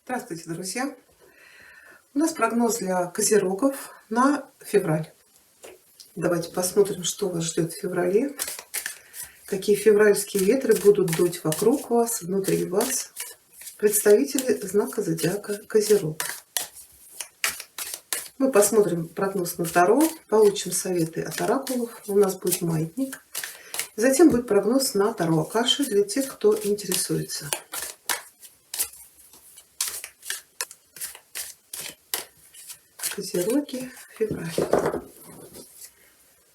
Здравствуйте, друзья! У нас прогноз для козерогов на февраль. Давайте посмотрим, что вас ждет в феврале. Какие февральские ветры будут дуть вокруг вас, внутри вас. Представители знака зодиака Козерог. Мы посмотрим прогноз на Таро, получим советы от оракулов. У нас будет маятник. Затем будет прогноз на Таро Акаши для тех, кто интересуется. Козероги, февраль.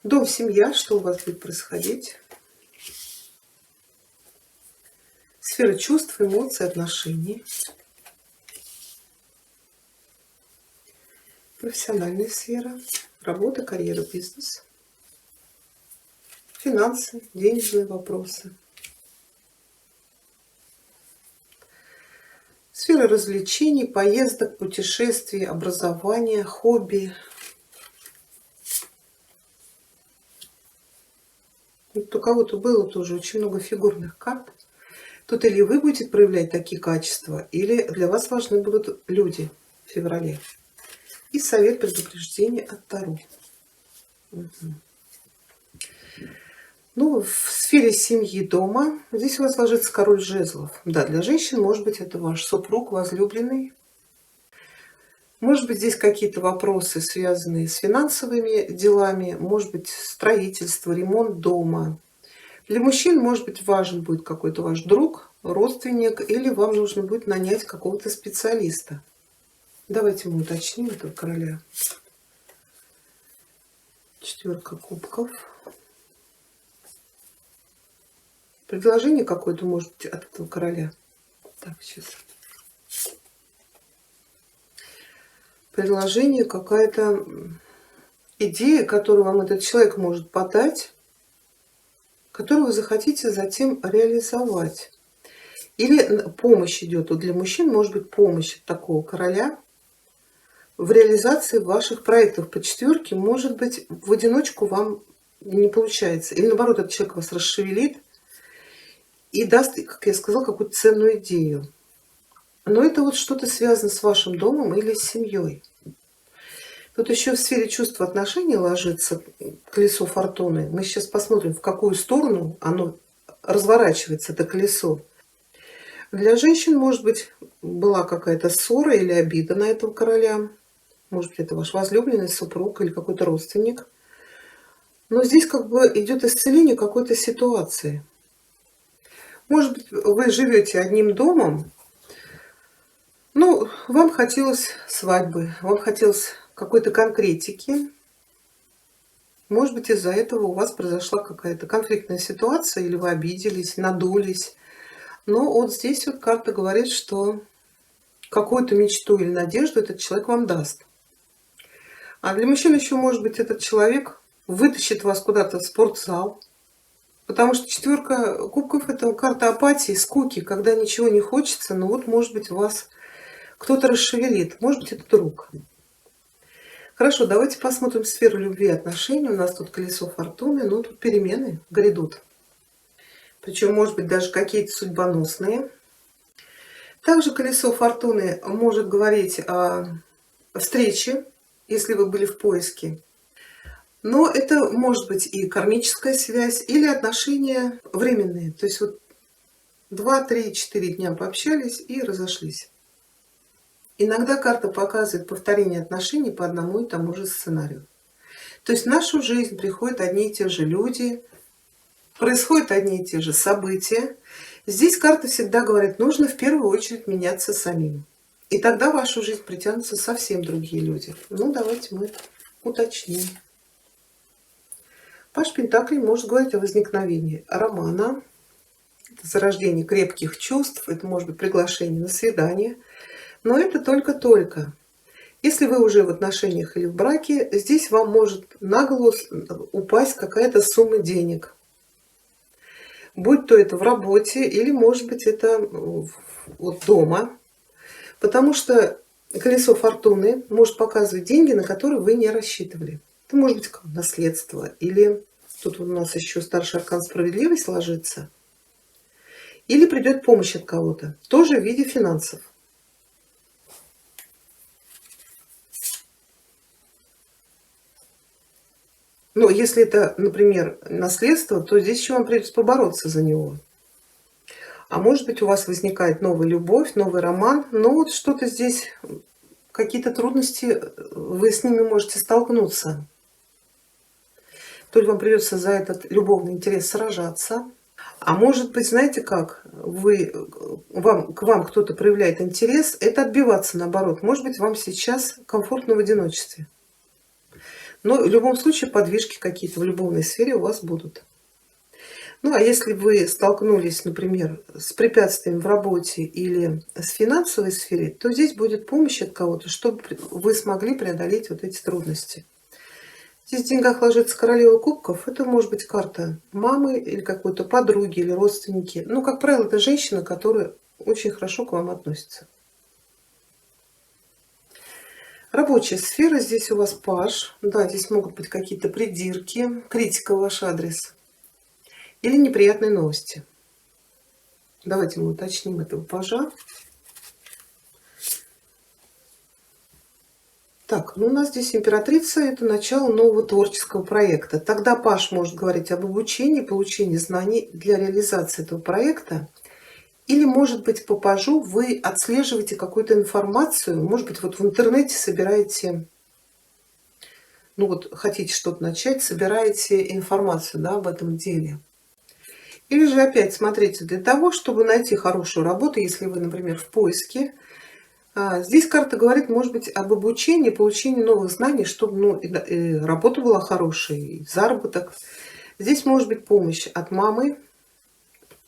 Дом, семья, что у вас будет происходить? Сфера чувств, эмоций, отношений. Профессиональная сфера, работа, карьера, бизнес. Финансы, денежные вопросы. Сфера развлечений, поездок, путешествий, образования, хобби. Вот у кого-то было тоже очень много фигурных карт. Тут или вы будете проявлять такие качества, или для вас важны будут люди в феврале. И совет предупреждения от Таро. Ну, в сфере семьи, дома, здесь у вас ложится король жезлов. Да, для женщин, может быть, это ваш супруг, возлюбленный. Может быть, здесь какие-то вопросы, связанные с финансовыми делами, может быть, строительство, ремонт дома. Для мужчин, может быть, важен будет какой-то ваш друг, родственник, или вам нужно будет нанять какого-то специалиста. Давайте мы уточним этого короля. Четверка кубков. Предложение какое-то может быть от этого короля. Так, сейчас. Предложение, какая-то идея, которую вам этот человек может подать, которую вы захотите затем реализовать. Или помощь идет. Вот для мужчин может быть помощь от такого короля в реализации ваших проектов. По четверке, может быть, в одиночку вам не получается. Или наоборот, этот человек вас расшевелит и даст, как я сказала, какую-то ценную идею. Но это вот что-то связано с вашим домом или с семьей. Тут еще в сфере чувств и отношений ложится колесо фортуны. Мы сейчас посмотрим, в какую сторону оно разворачивается, это колесо. Для женщин, может быть, была какая-то ссора или обида на этого короля. Может быть, это ваш возлюбленный, супруг или какой-то родственник. Но здесь как бы идет исцеление какой-то ситуации. Может быть, вы живете одним домом, ну, вам хотелось свадьбы, вам хотелось какой-то конкретики. Может быть, из-за этого у вас произошла какая-то конфликтная ситуация, или вы обиделись, надулись. Но вот здесь вот карта говорит, что какую-то мечту или надежду этот человек вам даст. А для мужчин еще, может быть, этот человек вытащит вас куда-то в спортзал. Потому что четверка кубков — это карта апатии, скуки, когда ничего не хочется, но вот, может быть, вас кто-то расшевелит, может быть, это друг. Хорошо, давайте посмотрим сферу любви и отношений. У нас тут колесо фортуны, но тут перемены грядут. Причем, может быть, даже какие-то судьбоносные. Также колесо фортуны может говорить о встрече, если вы были в поиске. Но это может быть и кармическая связь, или отношения временные. То есть вот 2, 3, 4 дня пообщались и разошлись. Иногда карта показывает повторение отношений по одному и тому же сценарию. То есть в нашу жизнь приходят одни и те же люди, происходят одни и те же события. Здесь карта всегда говорит, нужно в первую очередь меняться самим. И тогда в вашу жизнь притянутся совсем другие люди. Ну, давайте мы уточним. Паж Пентаклей может говорить о возникновении романа, это зарождение крепких чувств, это может быть приглашение на свидание. Но это только-только. Если вы уже в отношениях или в браке, здесь вам может на голову упасть какая-то сумма денег. Будь то это в работе, или, может быть, это вот дома. Потому что колесо фортуны может показывать деньги, на которые вы не рассчитывали. Это может быть как наследство, или тут у нас еще старший аркан справедливость ложится. Или придет помощь от кого-то, тоже в виде финансов. Но если это, например, наследство, то здесь еще вам придется побороться за него. А может быть, у вас возникает новая любовь, новый роман, но вот что-то здесь, какие-то трудности, вы с ними можете столкнуться. То ли вам придется за этот любовный интерес сражаться, а может быть, знаете как, к вам кто-то проявляет интерес, это отбиваться наоборот. Может быть, вам сейчас комфортно в одиночестве. Но в любом случае подвижки какие-то в любовной сфере у вас будут. Ну, а если вы столкнулись, например, с препятствием в работе или с финансовой сфере, то здесь будет помощь от кого-то, чтобы вы смогли преодолеть вот эти трудности. Здесь в деньгах ложится королева кубков. Это может быть карта мамы или какой-то подруги или родственники. Ну, как правило, это женщина, которая очень хорошо к вам относится. Рабочая сфера. Здесь у вас паж. Да, здесь могут быть какие-то придирки, критика в ваш адрес. Или неприятные новости. Давайте мы уточним этого пажа. Так, ну у нас здесь императрица — это начало нового творческого проекта. Тогда паж может говорить об обучении, получении знаний для реализации этого проекта. Или, может быть, по пажу вы отслеживаете какую-то информацию, может быть, вот в интернете собираете, ну вот хотите что-то начать, собираете информацию, да, об этом деле. Или же опять смотрите, для того, чтобы найти хорошую работу, если вы, например, в поиске, здесь карта говорит, может быть, об обучении, получении новых знаний, чтобы, ну, и работа была хорошая, и заработок. Здесь может быть помощь от мамы,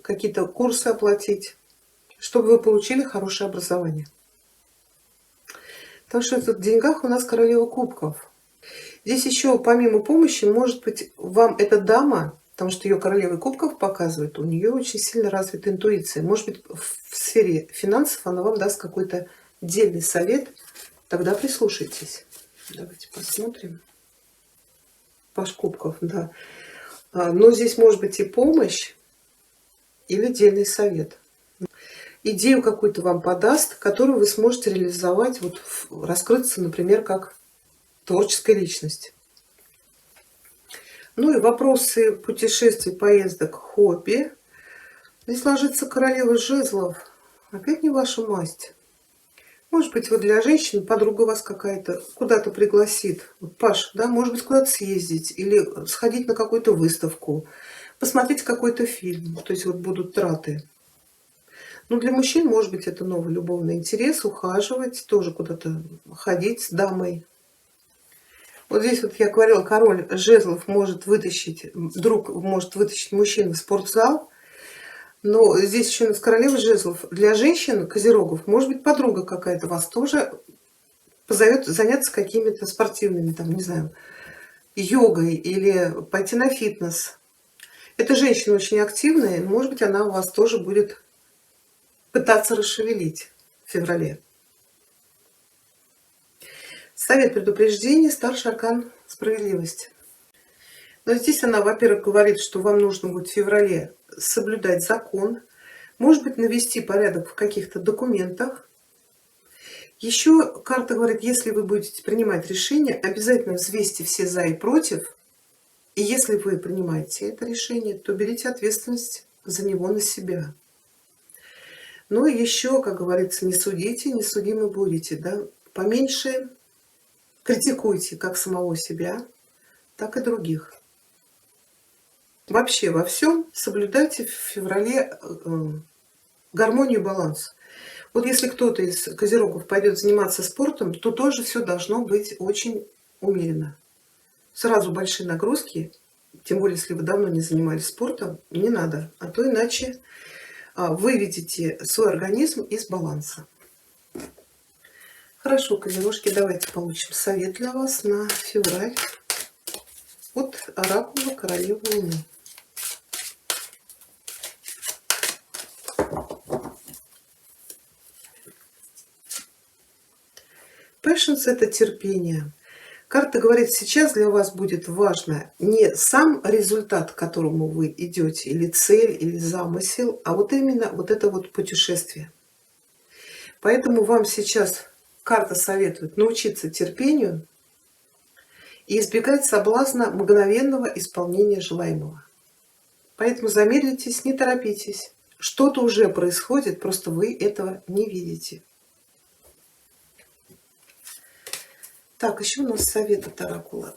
какие-то курсы оплатить, чтобы вы получили хорошее образование. Потому что в деньгах у нас королева кубков. Здесь еще помимо помощи, может быть, вам эта дама, потому что ее королевой кубков показывает, у нее очень сильно развита интуиция. Может быть, в сфере финансов она вам даст какой-то дельный совет, тогда прислушайтесь. Давайте посмотрим. Паж кубков, да. Но здесь может быть и помощь, или дельный совет. Идею какую-то вам подаст, которую вы сможете реализовать, вот раскрыться, например, как творческая личность. Ну и вопросы путешествий, поездок, хобби. Здесь ложится королева жезлов. Опять не ваша масть. Может быть, вот для женщин подруга вас какая-то куда-то пригласит. Вот, Паш, да, может быть, куда-то съездить или сходить на какую-то выставку, посмотреть какой-то фильм. То есть вот будут траты. Ну, для мужчин, может быть, это новый любовный интерес, ухаживать, тоже куда-то ходить с дамой. Вот здесь вот я говорила, король жезлов может вытащить, друг может вытащить мужчину в спортзал. Но здесь еще у нас королева жезлов. Для женщин, козерогов, может быть, подруга какая-то вас тоже позовет заняться какими-то спортивными, там, не знаю, йогой или пойти на фитнес. Эта женщина очень активная, может быть, она вас тоже будет пытаться расшевелить в феврале. Совет предупреждения, старший аркан справедливости. Но здесь она, во-первых, говорит, что вам нужно будет в феврале соблюдать закон, может быть, навести порядок в каких-то документах. Еще карта говорит, если вы будете принимать решение, обязательно взвесьте все за и против. И если вы принимаете это решение, то берите ответственность за него на себя. Ну и еще, как говорится, не судите, не судимы будете. Да? Поменьше критикуйте как самого себя, так и других. Вообще во всем соблюдайте в феврале гармонию и баланс. Вот если кто-то из козерогов пойдет заниматься спортом, то тоже все должно быть очень умеренно. Сразу большие нагрузки, тем более если вы давно не занимались спортом, не надо. А то иначе выведете свой организм из баланса. Хорошо, козерожки, давайте получим совет для вас на февраль от оракула королевы Луны. Patience — это терпение. Карта говорит, сейчас для вас будет важно не сам результат, к которому вы идете, или цель, или замысел, а вот именно вот это вот путешествие. Поэтому вам сейчас карта советует научиться терпению и избегать соблазна мгновенного исполнения желаемого. Поэтому замедлитесь, не торопитесь. Что-то уже происходит, просто вы этого не видите. Так, еще у нас совет от оракула.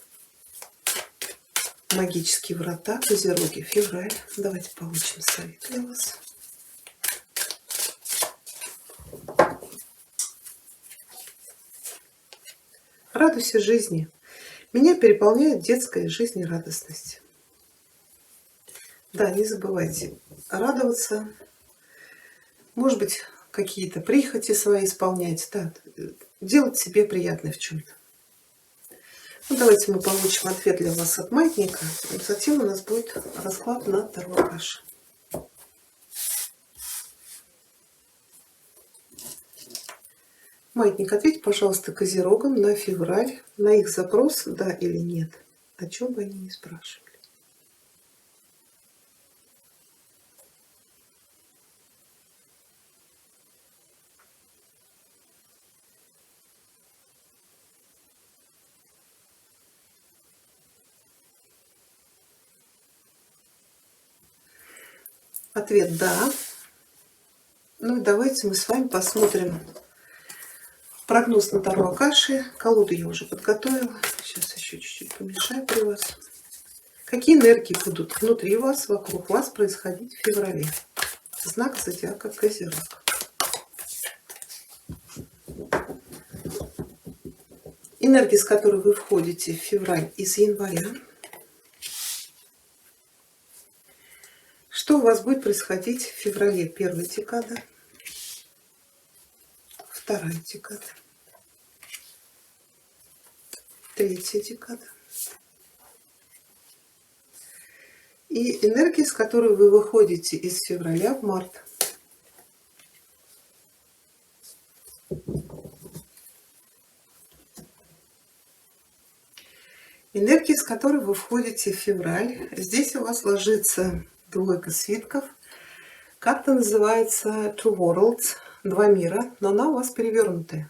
Магические врата, Козероги, февраль. Давайте получим совет для вас. Радуйся жизни. Меня переполняет детская жизнерадостность. Да, не забывайте радоваться. Может быть, какие-то прихоти свои исполнять. Да, делать себе приятное в чем-то. Ну, давайте мы получим ответ для вас от маятника. Затем у нас будет расклад на Таро Акаши. Маятник, ответь, пожалуйста, Козерогам на февраль, на их запрос, да или нет. О чем бы они ни спрашивали. Ответ «да». Ну и давайте мы с вами посмотрим прогноз на Таро Акаши. Колоду я уже подготовила. Сейчас еще чуть-чуть помешаю при вас. Какие энергии будут внутри вас, вокруг вас происходить в феврале? Знак зодиака Козерог. Энергия, с которой вы входите в февраль из января. Что у вас будет происходить в феврале? Первая декада, вторая декада, третья декада. И энергия, с которой вы выходите из февраля в март. Энергия, с которой вы входите в февраль. Здесь у вас ложится двойка свитков. Карта называется Two Worlds, два мира, но она у вас перевернутая.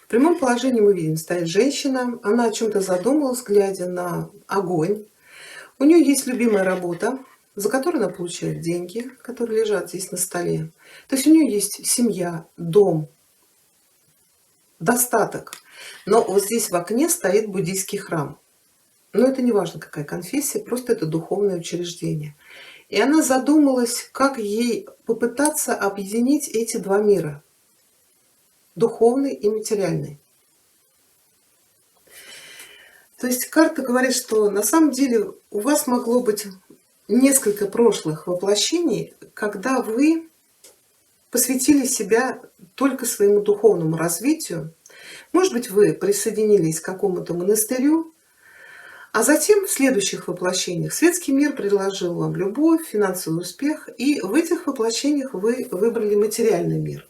В прямом положении мы видим, стоит женщина, она о чем-то задумалась, глядя на огонь. У нее есть любимая работа, за которую она получает деньги, которые лежат здесь на столе. То есть у нее есть семья, дом, достаток. Но вот здесь в окне стоит буддийский храм. Но это не важно, какая конфессия, просто это духовное учреждение. И она задумалась, как ей попытаться объединить эти два мира. Духовный и материальный. То есть карта говорит, что на самом деле у вас могло быть несколько прошлых воплощений, когда вы посвятили себя только своему духовному развитию. Может быть, вы присоединились к какому-то монастырю, а затем в следующих воплощениях светский мир предложил вам любовь, финансовый успех, и в этих воплощениях вы выбрали материальный мир.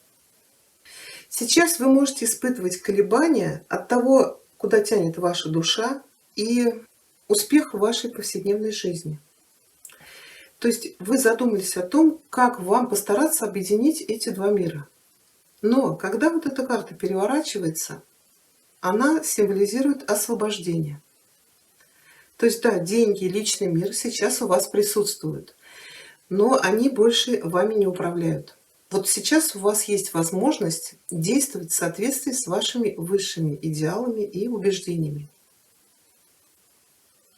Сейчас вы можете испытывать колебания от того, куда тянет ваша душа, и успех в вашей повседневной жизни. То есть вы задумались о том, как вам постараться объединить эти два мира. Но когда вот эта карта переворачивается, она символизирует освобождение. То есть да, деньги, личный мир сейчас у вас присутствуют, но они больше вами не управляют. Вот сейчас у вас есть возможность действовать в соответствии с вашими высшими идеалами и убеждениями.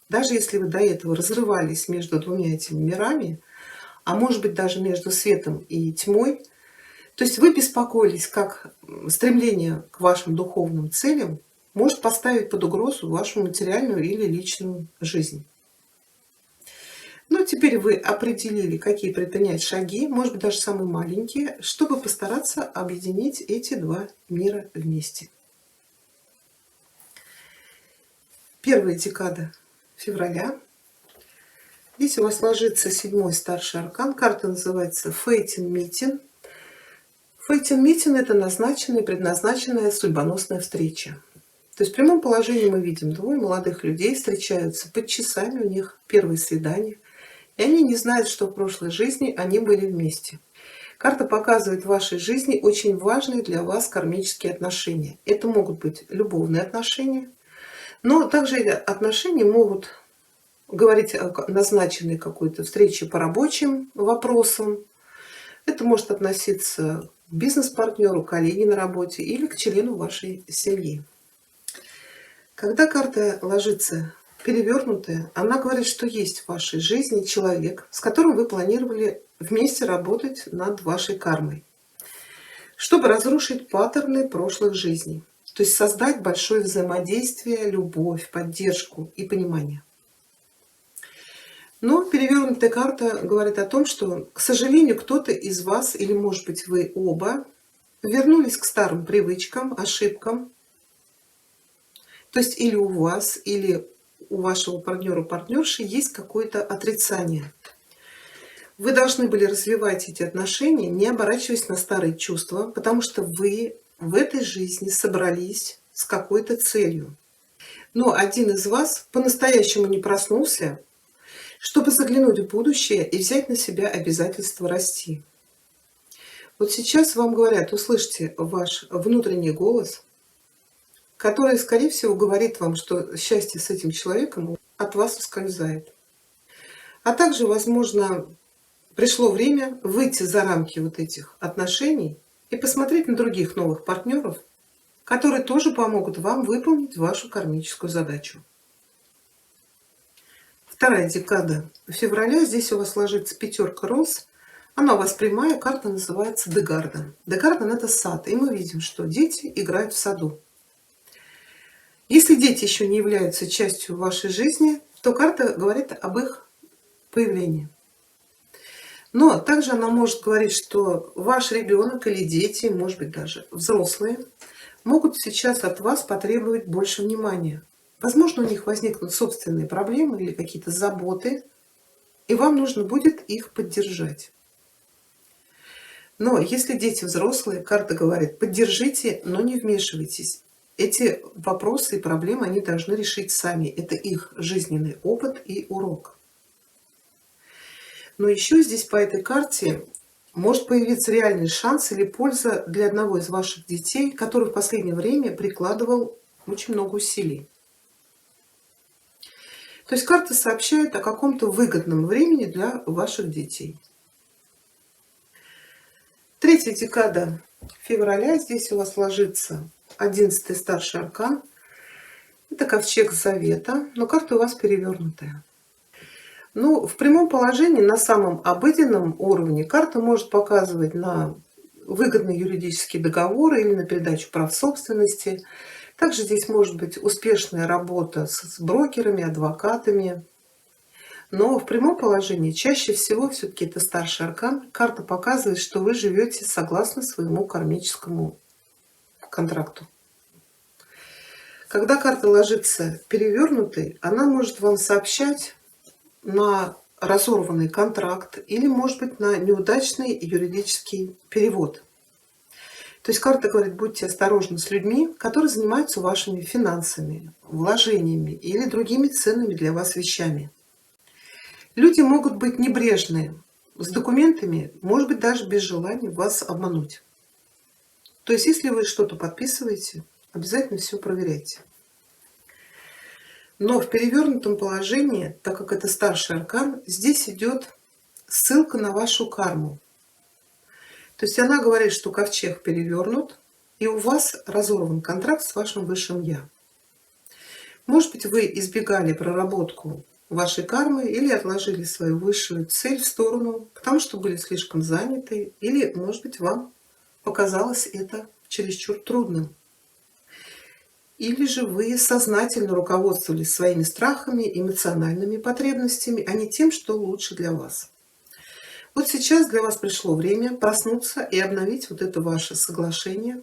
Даже если вы до этого разрывались между двумя этими мирами, а может быть даже между светом и тьмой, то есть вы беспокоились, как стремление к вашим духовным целям может поставить под угрозу вашу материальную или личную жизнь. Но теперь вы определили, какие предпринять шаги, может быть даже самые маленькие, чтобы постараться объединить эти два мира вместе. Первая декада февраля. Здесь у вас ложится 7-й старший аркан. Карта называется Фейтин Митин. Фейтин Митин — это назначенная и предназначенная судьбоносная встреча. То есть в прямом положении мы видим двое молодых людей встречаются под часами, у них первое свидание. И они не знают, что в прошлой жизни они были вместе. Карта показывает в вашей жизни очень важные для вас кармические отношения. Это могут быть любовные отношения, Но также эти отношения могут говорить о назначенной какой-то встрече по рабочим вопросам. Это может относиться к бизнес-партнеру, коллеге на работе или к члену вашей семьи. Когда карта ложится перевернутая, она говорит, что есть в вашей жизни человек, с которым вы планировали вместе работать над вашей кармой, чтобы разрушить паттерны прошлых жизней. То есть создать большое взаимодействие, любовь, поддержку и понимание. Но перевернутая карта говорит о том, что, к сожалению, кто-то из вас, или, может быть, вы оба, вернулись к старым привычкам, ошибкам. То есть или у вас, или у вашего партнера-партнерши есть какое-то отрицание. Вы должны были развивать эти отношения, не оборачиваясь на старые чувства, потому что вы в этой жизни собрались с какой-то целью. Но один из вас по-настоящему не проснулся, чтобы заглянуть в будущее и взять на себя обязательство расти. Вот сейчас вам говорят, услышьте ваш внутренний голос, который, скорее всего, говорит вам, что счастье с этим человеком от вас ускользает. А также, возможно, пришло время выйти за рамки вот этих отношений и посмотреть на других новых партнеров, которые тоже помогут вам выполнить вашу кармическую задачу. Вторая декада февраля. Здесь у вас ложится пятерка роз. Она у вас прямая, карта называется Дегарден. Дегарден — это сад, и мы видим, что дети играют в саду. Если дети еще не являются частью вашей жизни, то карта говорит об их появлении. Но также она может говорить, что ваш ребенок или дети, может быть даже взрослые, могут сейчас от вас потребовать больше внимания. Возможно, у них возникнут собственные проблемы или какие-то заботы, и вам нужно будет их поддержать. Но если дети взрослые, карта говорит, поддержите, но не вмешивайтесь. Эти вопросы и проблемы они должны решить сами. Это их жизненный опыт и урок. Но еще здесь по этой карте может появиться реальный шанс или польза для одного из ваших детей, который в последнее время прикладывал очень много усилий. То есть карта сообщает о каком-то выгодном времени для ваших детей. Третья декада февраля. Здесь у вас ложится 11-й старший аркан. Это ковчег завета, но карта у вас перевернутая. Ну, в прямом положении, на самом обыденном уровне, карта может показывать на выгодные юридические договоры или на передачу прав собственности. Также здесь может быть успешная работа с брокерами, адвокатами. Но в прямом положении чаще всего все-таки это старший аркан. Карта показывает, что вы живете согласно своему кармическому контракту. Когда карта ложится перевернутой, она может вам сообщать на разорванный контракт или, может быть, на неудачный юридический перевод. То есть карта говорит, будьте осторожны с людьми, которые занимаются вашими финансами, вложениями или другими ценными для вас вещами. Люди могут быть небрежны с документами, может быть, даже без желания вас обмануть. То есть если вы что-то подписываете, обязательно все проверяйте. Но в перевернутом положении, так как это старший аркан, здесь идет ссылка на вашу карму. То есть она говорит, что ковчег перевернут, и у вас разорван контракт с вашим высшим Я. Может быть, вы избегали проработку вашей кармы или отложили свою высшую цель в сторону, потому что были слишком заняты, или, может быть, вам показалось это чересчур трудным. Или же вы сознательно руководствовались своими страхами, эмоциональными потребностями, а не тем, что лучше для вас. Вот сейчас для вас пришло время проснуться и обновить вот это ваше соглашение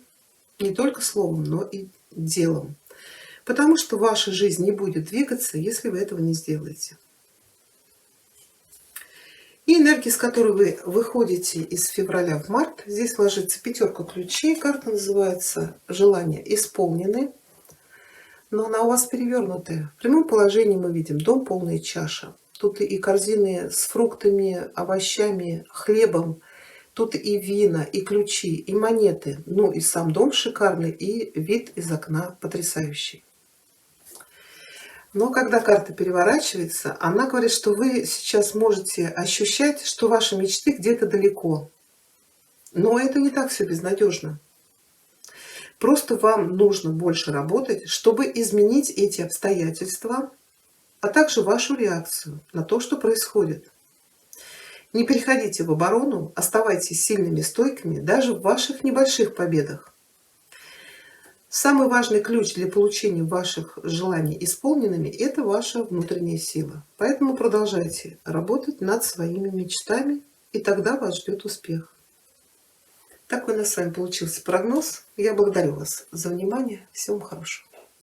не только словом, но и делом. Потому что ваша жизнь не будет двигаться, если вы этого не сделаете. И энергия, с которой вы выходите из февраля в март, здесь ложится пятерка ключей, карта называется «Желания исполнены». Но она у вас перевернутая. В прямом положении мы видим дом, полная чаша. Тут и корзины с фруктами, овощами, хлебом. Тут и вина, и ключи, и монеты. Ну и сам дом шикарный, и вид из окна потрясающий. Но когда карта переворачивается, она говорит, что вы сейчас можете ощущать, что ваши мечты где-то далеко. Но это не так все безнадежно. Просто вам нужно больше работать, чтобы изменить эти обстоятельства, а также вашу реакцию на то, что происходит. Не переходите в оборону, оставайтесь сильными и стойкими даже в ваших небольших победах. Самый важный ключ для получения ваших желаний исполненными – это ваша внутренняя сила. Поэтому продолжайте работать над своими мечтами, и тогда вас ждет успех. Такой у нас с вами получился прогноз. Я благодарю вас за внимание. Всего вам хорошего.